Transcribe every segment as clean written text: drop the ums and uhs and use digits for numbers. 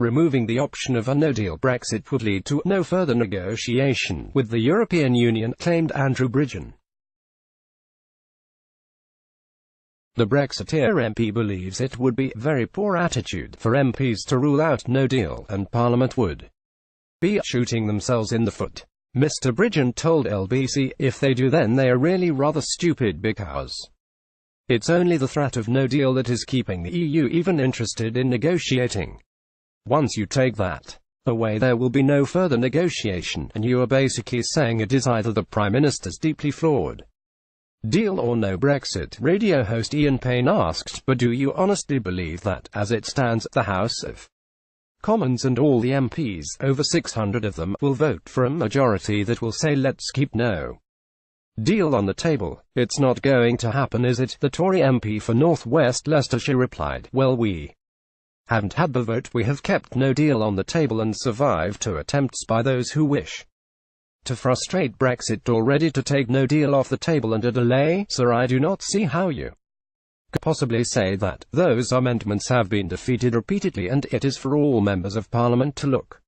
Removing the option of a no-deal Brexit would lead to no further negotiation with the European Union, claimed Andrew Bridgen. The Brexiteer MP believes it would be very poor attitude for MPs to rule out no deal, and Parliament would be shooting themselves in the foot. Mr. Bridgen told LBC, if they do then they are really rather stupid because it's only the threat of no deal that is keeping the EU even interested in negotiating. Once you take that away there will be no further negotiation, and you are basically saying it is either the Prime Minister's deeply flawed deal or no Brexit. Radio host Ian Payne asked, but do you honestly believe that, as it stands, the House of Commons and all the MPs, over 600 of them, will vote for a majority that will say let's keep no deal on the table? It's not going to happen, is it? The Tory MP for North West Leicestershire replied, well, we haven't had the vote, we have kept no deal on the table and survived 2 attempts by those who wish to frustrate Brexit or ready to take no deal off the table and a delay. Sir, I do not see how you could possibly say that. Those amendments have been defeated repeatedly, and it is for all members of Parliament to look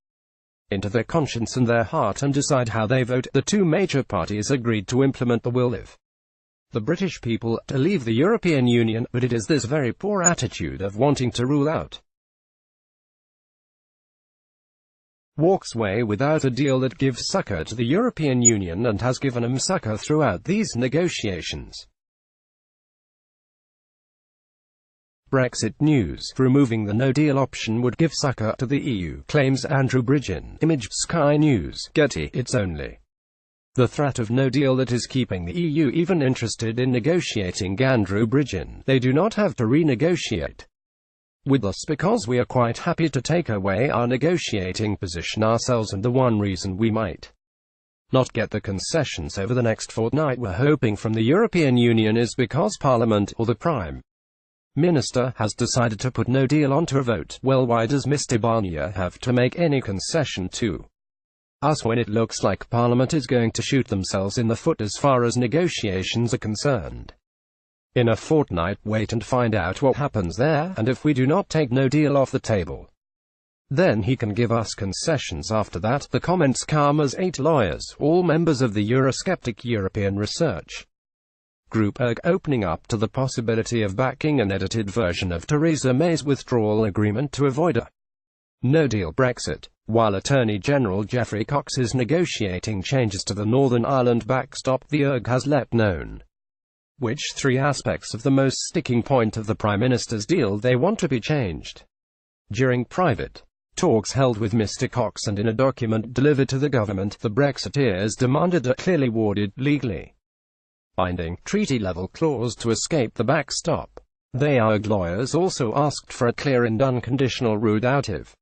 into their conscience and their heart and decide how they vote. The 2 major parties agreed to implement the will of the British people to leave the European Union, but it is this very poor attitude of wanting to rule out walks away without a deal that gives succor to the European Union and has given them succor throughout these negotiations. Brexit news. Removing the no-deal option would give succor to the EU, claims Andrew Bridgen. Image Sky News. Getty. It's only the threat of no deal that is keeping the EU even interested in negotiating. Andrew Bridgen. They do not have to renegotiate with us because we are quite happy to take away our negotiating position ourselves, and the one reason we might not get the concessions over the next fortnight we're hoping from the European Union is because Parliament, or the Prime Minister, has decided to put no deal onto a vote. Well, why does Mr. Barnier have to make any concession to us when it looks like Parliament is going to shoot themselves in the foot as far as negotiations are concerned? In a fortnight, wait and find out what happens there, and if we do not take no deal off the table, then he can give us concessions after that. The comments come as 8 lawyers, all members of the Eurosceptic European Research Group, are opening up to the possibility of backing an edited version of Theresa May's withdrawal agreement to avoid a no-deal Brexit, while Attorney General Geoffrey Cox is negotiating changes to the Northern Ireland backstop. The URG has let known which 3 aspects of the most sticking point of the Prime Minister's deal they want to be changed. During private talks held with Mr. Cox and in a document delivered to the government, the Brexiteers demanded a clearly worded, legally binding, treaty-level clause to escape the backstop. The URG lawyers also asked for a clear and unconditional route out of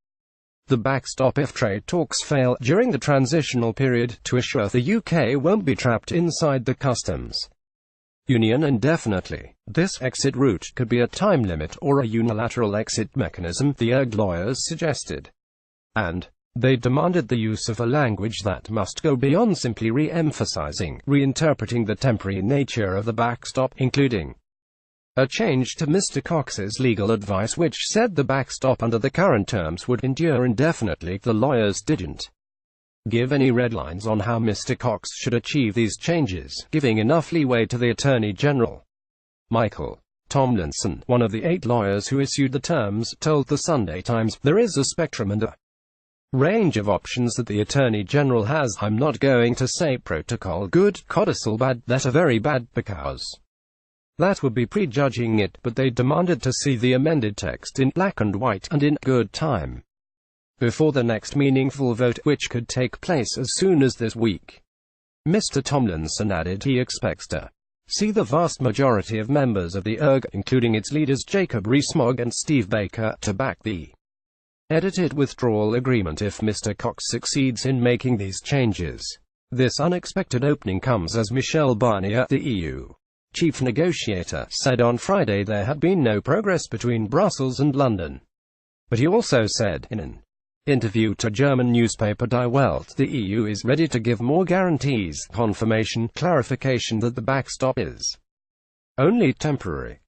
the backstop if trade talks fail during the transitional period, to assure the UK won't be trapped inside the customs union indefinitely. This exit route could be a time limit or a unilateral exit mechanism, the URG lawyers suggested. And they demanded the use of a language that must go beyond simply re-emphasizing, reinterpreting the temporary nature of the backstop, including a change to Mr. Cox's legal advice which said the backstop under the current terms would endure indefinitely. The lawyers didn't give any red lines on how Mr. Cox should achieve these changes, giving enough leeway to the Attorney General. Michael Tomlinson, one of the 8 lawyers who issued the terms, told the Sunday Times, there is a spectrum and a range of options that the Attorney General has. I'm not going to say protocol good, codicil bad, that are very bad, because that would be prejudging it, but they demanded to see the amended text in black and white, and in good time, before the next meaningful vote, which could take place as soon as this week. Mr. Tomlinson added he expects to see the vast majority of members of the URG, including its leaders Jacob Rees-Mogg and Steve Baker, to back the edited withdrawal agreement if Mr. Cox succeeds in making these changes. This unexpected opening comes as Michel Barnier, the EU chief negotiator, said on Friday there had been no progress between Brussels and London. But he also said, in an interview to German newspaper Die Welt, the EU is ready to give more guarantees, confirmation, clarification that the backstop is only temporary.